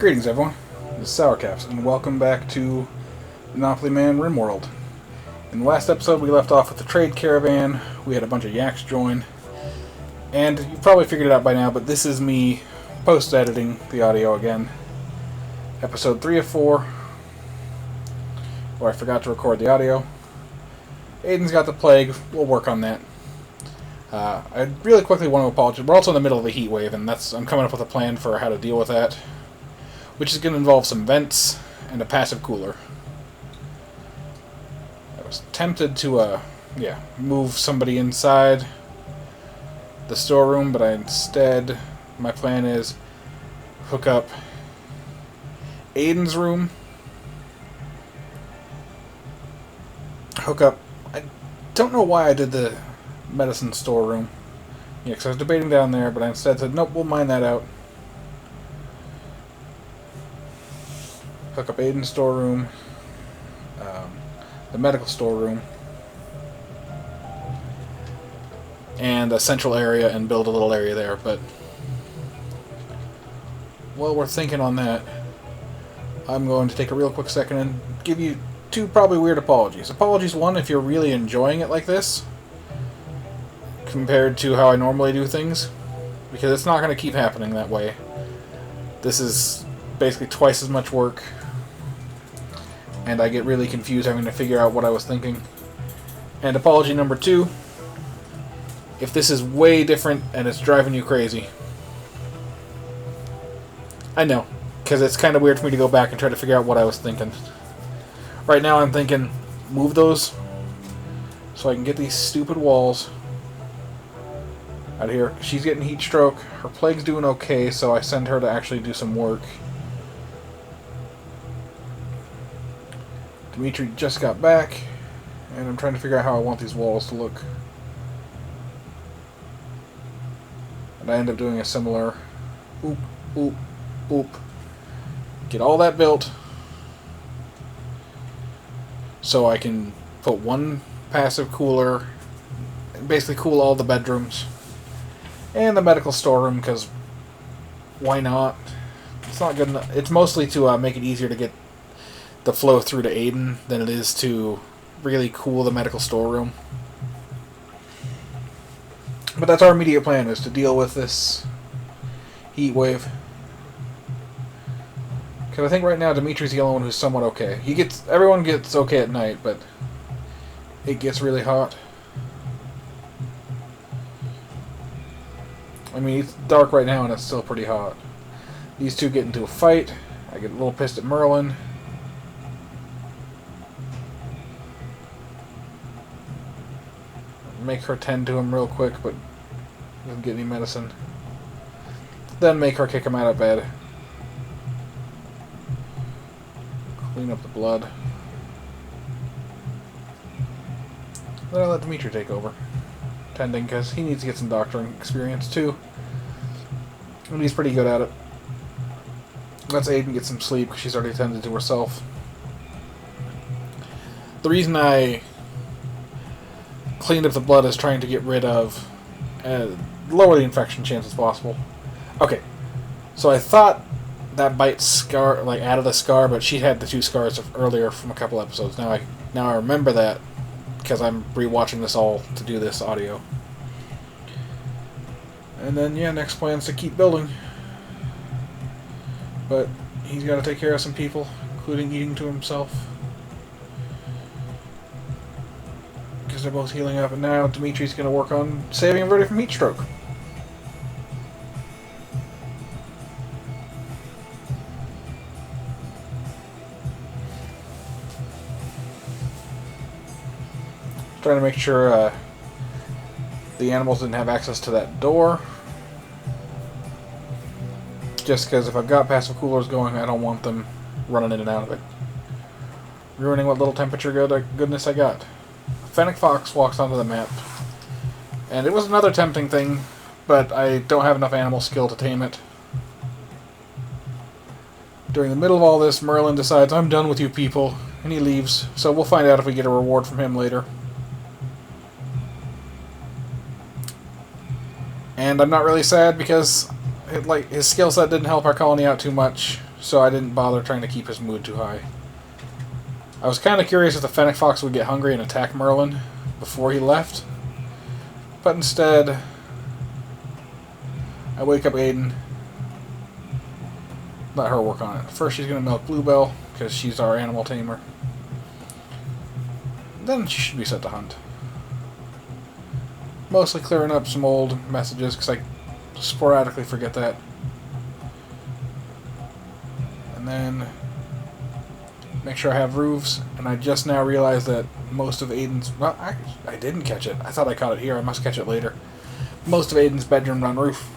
Greetings, everyone. This is Sourcaps, and welcome back to Monopoly Man Rimworld. In the last episode, we left off with the trade caravan. We had a bunch of yaks join, and you've probably figured it out by now, but this is me post-editing the audio again. Episode 3 of 4, where I forgot to record the audio. Aiden's got the plague. We'll work on that. I really quickly want to apologize. We're also in the middle of a heat wave, and I'm coming up with a plan for how to deal with that, which is going to involve some vents and a passive cooler. I was tempted to, move somebody inside the storeroom, but my plan is hook up Aiden's room, I don't know why I did the medicine storeroom. Yeah, because I was debating down there, but I instead said, nope, we'll mine that out. Hook up Aiden's storeroom, the medical storeroom, and a central area, and build a little area there. But while we're thinking on that, I'm going to take a real quick second and give you two probably weird apologies. Apologies one, if you're really enjoying it like this, compared to how I normally do things, because it's not going to keep happening that way. This is basically twice as much work, and I get really confused having to figure out what I was thinking. And apology number two, if this is way different and it's driving you crazy. I know, because it's kind of weird for me to go back and try to figure out what I was thinking. Right now I'm thinking, move those so I can get these stupid walls out of here. She's getting heat stroke. Her plague's doing okay, so I send her to actually do some work. Dimitri just got back, and I'm trying to figure out how I want these walls to look. And I end up doing a similar oop, oop, oop. Get all that built so I can put one passive cooler and basically cool all the bedrooms and the medical storeroom, because why not? It's not good enough. It's mostly to make it easier to get the flow through to Aiden than it is to really cool the medical storeroom. But that's our immediate plan, is to deal with this heat wave. Because I think right now Dimitri's the only one who's somewhat okay. Everyone gets okay at night, but it gets really hot. I mean, it's dark right now and it's still pretty hot. These two get into a fight. I get a little pissed at Merlin. Make her tend to him real quick, but doesn't get any medicine. Then make her kick him out of bed. Clean up the blood. Then I let Dimitri take over tending, because he needs to get some doctoring experience too. And he's pretty good at it. Let's Aiden get some sleep, because she's already tended to herself. The reason I cleaned up the blood is trying to get rid of, lower the infection chance as possible. Okay, so I thought that bite scar, added a scar, but she had the two scars earlier from a couple episodes. Now I remember that, because I'm rewatching this all to do this audio. And then, next plan is to keep building. But he's got to take care of some people, including eating to himself. Because they're both healing up, and now Dimitri's going to work on saving everybody from heat stroke. Trying to make sure the animals didn't have access to that door. Just because if I've got passive coolers going, I don't want them running in and out of it. Ruining what little temperature goodness I got. Fennec Fox walks onto the map. And it was another tempting thing, but I don't have enough animal skill to tame it. During the middle of all this, Merlin decides, I'm done with you people, and he leaves. So we'll find out if we get a reward from him later. And I'm not really sad, because his skill set didn't help our colony out too much, so I didn't bother trying to keep his mood too high. I was kind of curious if the Fennec Fox would get hungry and attack Merlin before he left, but instead I wake up Aiden, let her work on it. First she's going to milk Bluebell, because she's our animal tamer. Then she should be set to hunt. Mostly clearing up some old messages, because I sporadically forget that. And then make sure I have roofs, and I just now realized that most of Aiden's... Well, I didn't catch it. I thought I caught it here. I must catch it later. Most of Aiden's bedroom on roof.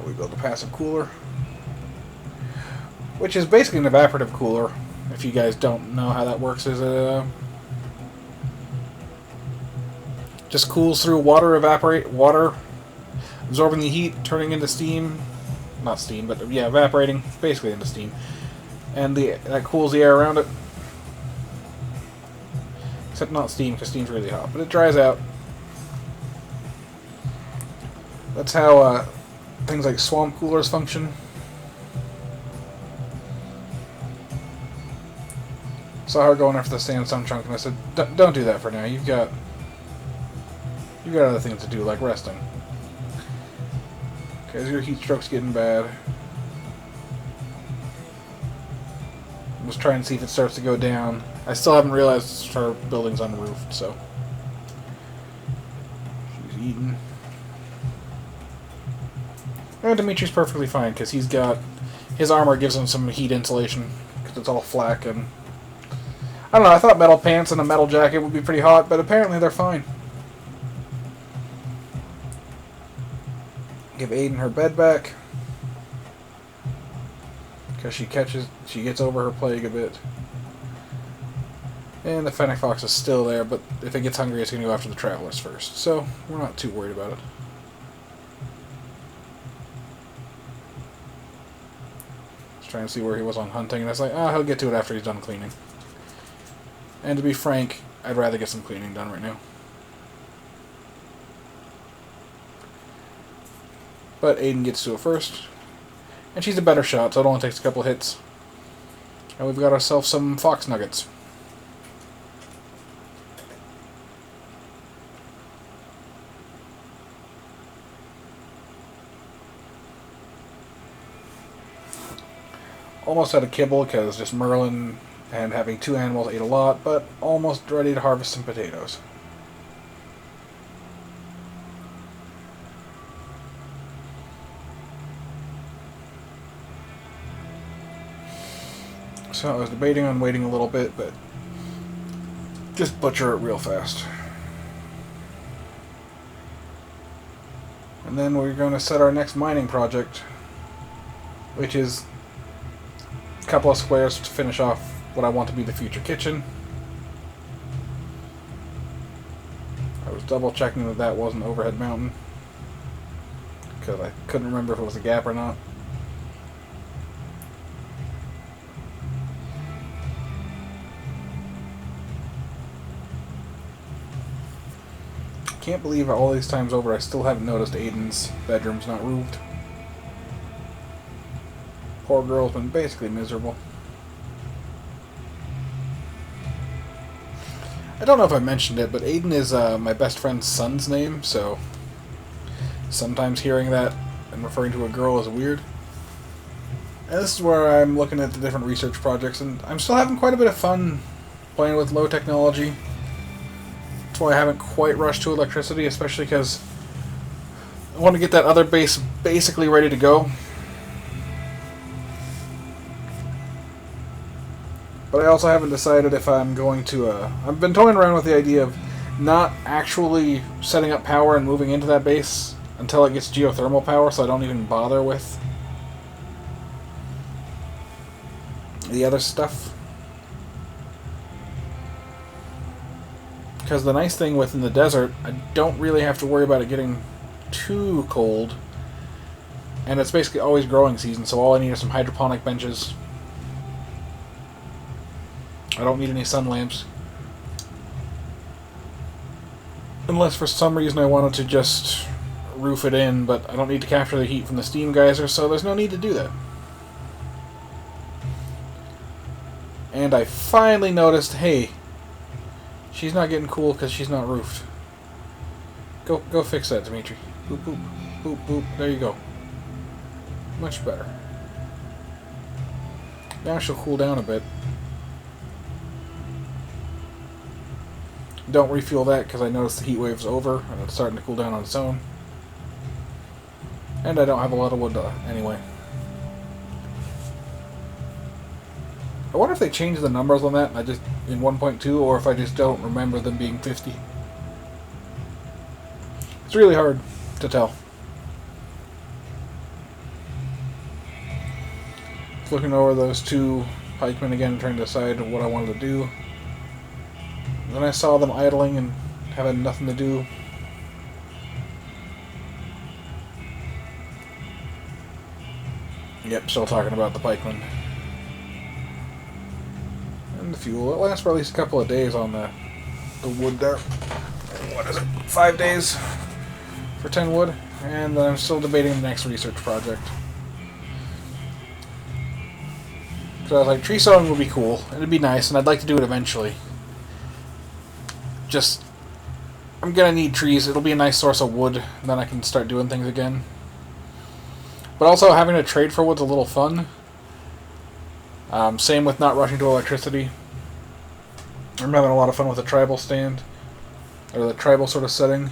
We build a passive cooler, which is basically an evaporative cooler. If you guys don't know how that works, is it just cools through water, absorbing the heat, turning into steam. Not steam, but yeah, evaporating, basically into steam. And that cools the air around it. Except not steam, because steam's really hot, but it dries out. That's how things like swamp coolers function. Saw her going after the sandstone chunk, and I said, "Don't do that for now. You've got other things to do, like resting. Because your heat stroke's getting bad." I was trying to see if it starts to go down. I still haven't realized her building's unroofed, so she's eating. And Dimitri's perfectly fine, because he's got... His armor gives him some heat insulation, because it's all flak, and... I don't know, I thought metal pants and a metal jacket would be pretty hot, but apparently they're fine. Give Aiden her bed back, because she gets over her plague a bit. And the Fennec Fox is still there, but if it gets hungry, it's going to go after the Travelers first, so we're not too worried about it. Trying to see where he was on hunting, and I was like, oh, he'll get to it after he's done cleaning. And to be frank, I'd rather get some cleaning done right now. But Aiden gets to it first. And she's a better shot, so it only takes a couple hits. And we've got ourselves some fox nuggets. Almost out of kibble, because just Merlin and having two animals ate a lot, but almost ready to harvest some potatoes. So I was debating on waiting a little bit, but just butcher it real fast. And then we're going to set our next mining project, which is a couple of squares to finish off what I want to be the future kitchen. I was double checking that wasn't overhead mountain, because I couldn't remember if it was a gap or not. Can't believe all these times over I still haven't noticed Aiden's bedroom's not roofed. Poor girl's been basically miserable. I don't know if I mentioned it, but Aiden is my best friend's son's name, so sometimes hearing that and referring to a girl is weird. And this is where I'm looking at the different research projects, and I'm still having quite a bit of fun playing with low technology. That's why I haven't quite rushed to electricity, especially because I want to get that other base basically ready to go. But I also haven't decided if I'm going to... I've been toying around with the idea of not actually setting up power and moving into that base until it gets geothermal power, so I don't even bother with the other stuff. Because the nice thing within the desert, I don't really have to worry about it getting too cold. And it's basically always growing season, so all I need are some hydroponic benches. I don't need any sun lamps. Unless for some reason I wanted to just roof it in, but I don't need to capture the heat from the steam geyser, so there's no need to do that. And I finally noticed, hey, she's not getting cool because she's not roofed. Go fix that, Dimitri. Boop, boop, boop, boop. There you go. Much better. Now she'll cool down a bit. Don't refuel that because I noticed the heat wave's over and it's starting to cool down on its own. And I don't have a lot of wood anyway. I wonder if they changed the numbers on that in 1.2 or if I just don't remember them being 50. It's really hard to tell. Looking over those two pikemen again, trying to decide what I wanted to do. Then I saw them idling and having nothing to do. Yep, still talking about the pikemen. And the fuel. It lasts for at least a couple of days on the wood there. What is it? 5 days for 10 wood. And then I'm still debating the next research project. Because I was like, tree sowing would be cool. It'd be nice, and I'd like to do it eventually. Just, I'm gonna need trees. It'll be a nice source of wood, and then I can start doing things again. But also, having to trade for wood's a little fun. Same with not rushing to electricity. I'm having a lot of fun with the tribal stand, or the tribal sort of setting.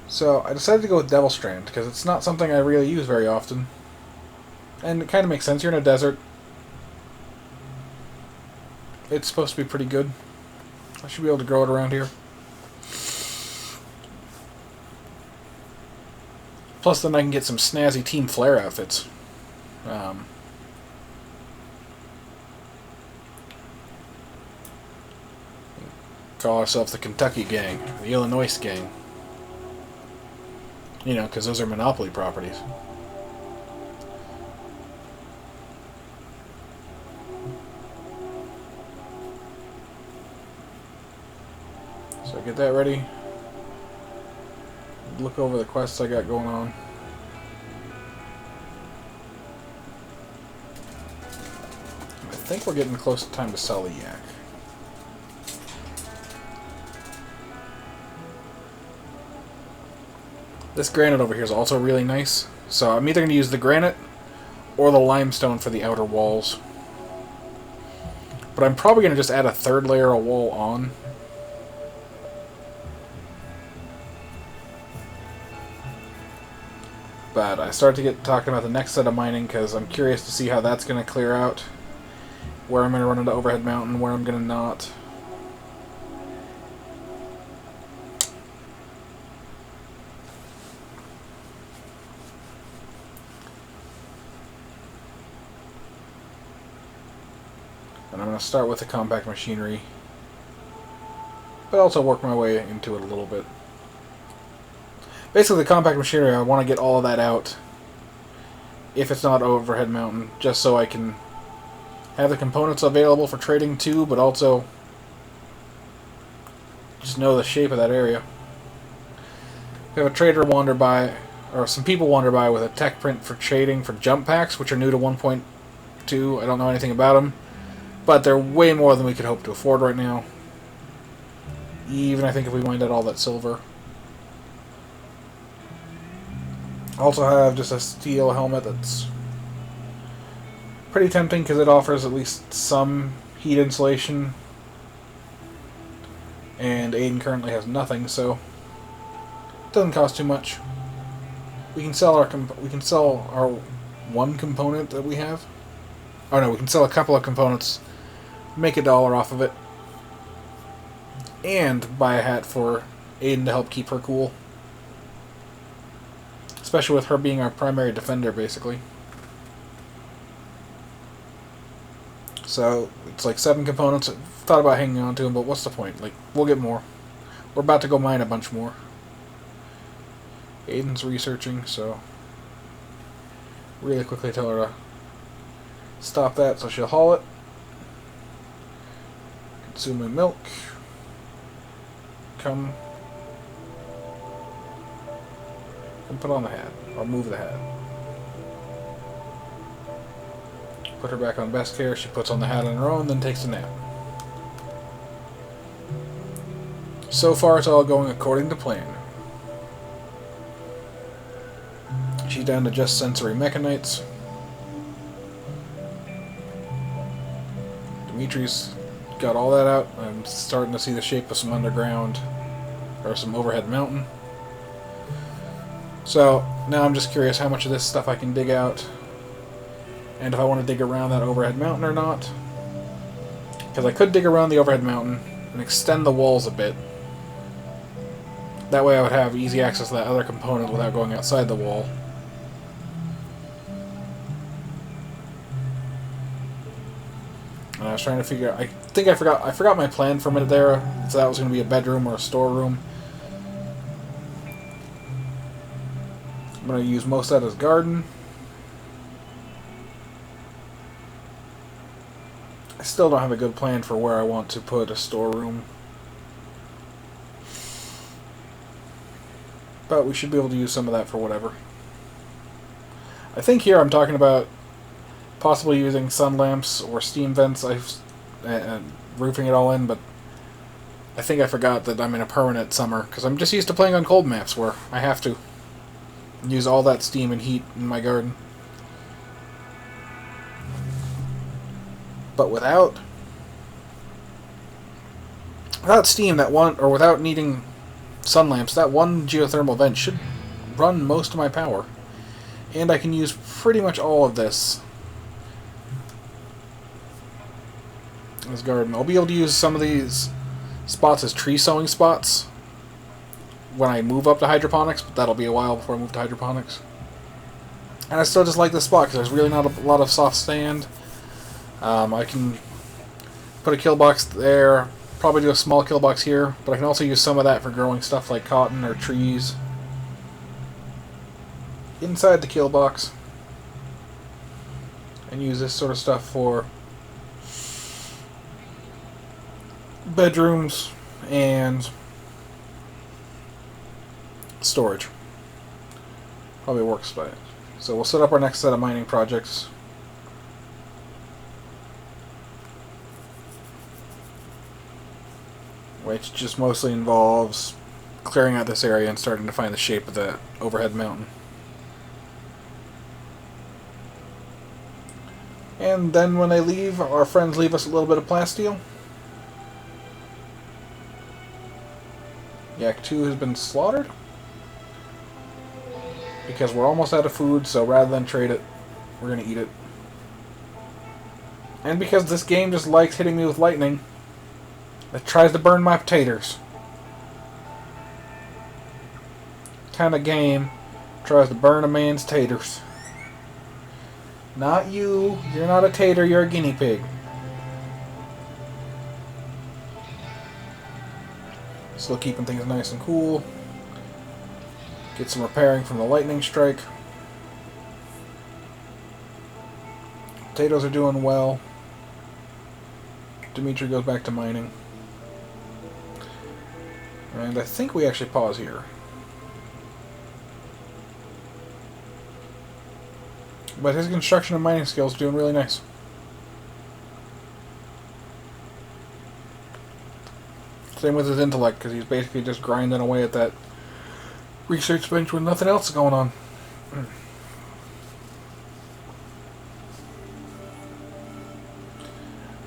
So I decided to go with Devil Strand, because it's not something I really use very often. And it kind of makes sense. You're in a desert. It's supposed to be pretty good. I should be able to grow it around here. Plus then I can get some snazzy Team Flare outfits. Call ourselves the Kentucky Gang, the Illinois Gang. You know, because those are monopoly properties. So get that ready. Look over the quests I got going on. I think we're getting close to time to sell the yak. This granite over here is also really nice. So I'm either going to use the granite or the limestone for the outer walls. But I'm probably going to just add a third layer of wall on. But I start to get talking about the next set of mining because I'm curious to see how that's going to clear out. Where I'm going to run into Overhead Mountain, where I'm going to not. And I'm going to start with the compact machinery, but also work my way into it a little bit. Basically, the compact machinery, I want to get all of that out, if it's not Overhead Mountain, just so I can have the components available for trading too, but also just know the shape of that area. We have a trader wander by, or some people wander by with a tech print for trading for jump packs, which are new to 1.2. I don't know anything about them. But they're way more than we could hope to afford right now. Even, I think, if we mined out all that silver. Also have just a steel helmet that's pretty tempting because it offers at least some heat insulation. And Aiden currently has nothing, so it doesn't cost too much. We can sell our one component that we have. Oh no, we can sell a couple of components. Make $1 off of it, and buy a hat for Aiden to help keep her cool. Especially with her being our primary defender, basically. So, it's like 7 components. Thought about hanging on to them, but what's the point? Like, we'll get more. We're about to go mine a bunch more. Aiden's researching, so really quickly tell her to stop that so she'll haul it. Consume my milk. come put on the hat. Or move the hat. Put her back on best care. She puts on the hat on her own, then takes a nap. So far, it's all going according to plan. She's down to just sensory mechanites. Dimitri's got all that out. I'm starting to see the shape of some underground, or some overhead mountain. So, now I'm just curious how much of this stuff I can dig out, and if I want to dig around that overhead mountain or not. Because I could dig around the overhead mountain and extend the walls a bit. That way I would have easy access to that other component without going outside the wall. And I was trying to figure out, I think I forgot my plan for a minute there, so that was going to be a bedroom or a storeroom. I'm going to use most of that as garden. I still don't have a good plan for where I want to put a storeroom. But we should be able to use some of that for whatever. I think here I'm talking about possibly using sun lamps or steam vents and roofing it all in, but I think I forgot that I'm in a permanent summer, because I'm just used to playing on cold maps where I have to use all that steam and heat in my garden. But without steam, or without needing sun lamps, that one geothermal vent should run most of my power. And I can use pretty much all of this as garden. I'll be able to use some of these spots as tree sowing spots when I move up to hydroponics, but that'll be a while before I move to hydroponics. And I still just like this spot because there's really not a lot of soft sand. I can put a kill box there, probably do a small kill box here, but I can also use some of that for growing stuff like cotton or trees inside the kill box, and use this sort of stuff for bedrooms and storage. Probably works by it. So we'll set up our next set of mining projects. Which just mostly involves clearing out this area and starting to find the shape of the overhead mountain. And then when they leave, our friends leave us a little bit of plasteel. Yak 2 has been slaughtered. Because we're almost out of food, so rather than trade it, we're going to eat it. And because this game just likes hitting me with lightning, it tries to burn my potatoes. Kind of game tries to burn a man's taters. Not you. You're not a tater, you're a guinea pig. Still keeping things nice and cool. Get some repairing from the lightning strike. Potatoes are doing well. Dimitri goes back to mining. And I think we actually pause here. But his construction and mining skills are doing really nice. Same with his intellect, because he's basically just grinding away at that research bench with nothing else going on.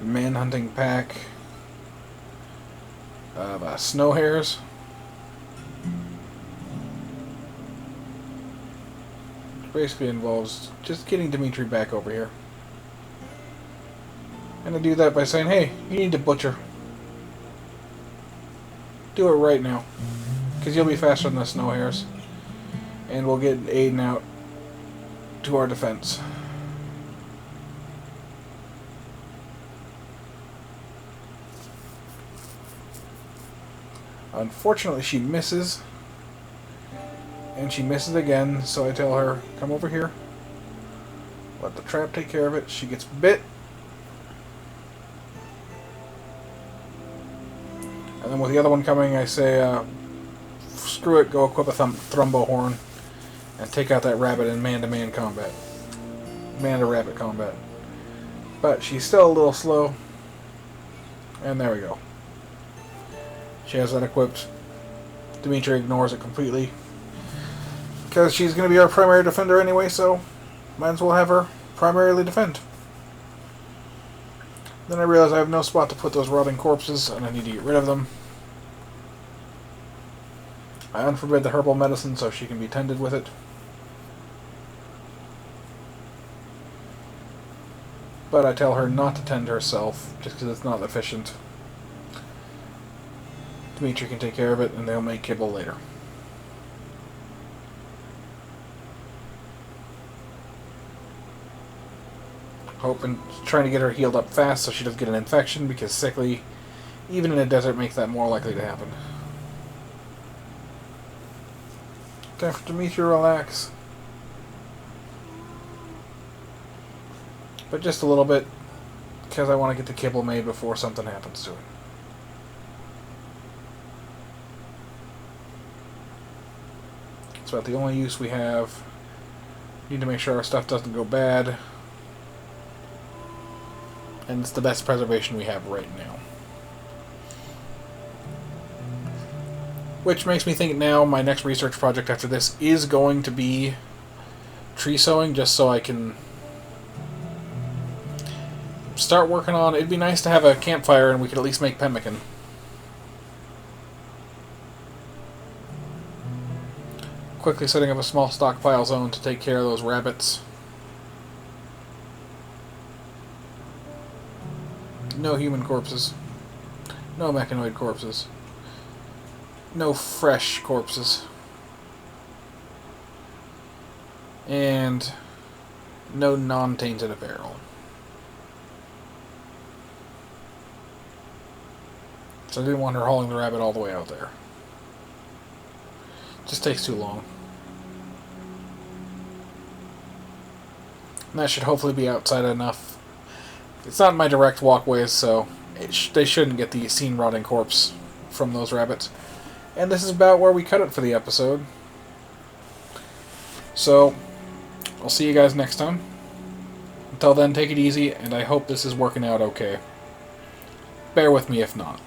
Man-hunting pack of snow hares. Which basically involves just getting Dimitri back over here. And I do that by saying, hey, you need to butcher. Do it right now. Because you'll be faster than the snow hares. And we'll get Aiden out to our defense. Unfortunately, she misses. And she misses again, so I tell her, come over here. Let the trap take care of it. She gets bit. And And then with the other one coming, I say, screw it, go equip a Thrumbo Horn, and take out that rabbit in man-to-man combat. Man-to-rabbit combat. But she's still a little slow. And there we go. She has that equipped. Dimitri ignores it completely. Because she's going to be our primary defender anyway, so might as well have her primarily defend. Then I realize I have no spot to put those rotting corpses, and I need to get rid of them. I unforbid the herbal medicine so she can be tended with it. But I tell her not to tend herself, just because it's not efficient. Dimitri can take care of it, and they'll make kibble later. Hoping, trying to get her healed up fast so she doesn't get an infection, because sickly, even in a desert, makes that more likely to happen. Time for Dimitri to relax. But just a little bit, because I want to get the kibble made before something happens to it. It's about the only use we have. Need to make sure our stuff doesn't go bad. And it's the best preservation we have right now. Which makes me think now my next research project after this is going to be tree sowing, just so I can start working on... It'd be nice to have a campfire and we could at least make pemmican. Quickly setting up a small stockpile zone to take care of those rabbits. No human corpses. No mechanoid corpses. No fresh corpses. And no non-tainted apparel. So I didn't want her hauling the rabbit all the way out there. Just takes too long. And that should hopefully be outside enough. It's not in my direct walkways, so they shouldn't get the seen rotting corpse from those rabbits. And this is about where we cut it for the episode. So, I'll see you guys next time. Until then, take it easy, and I hope this is working out okay. Bear with me if not.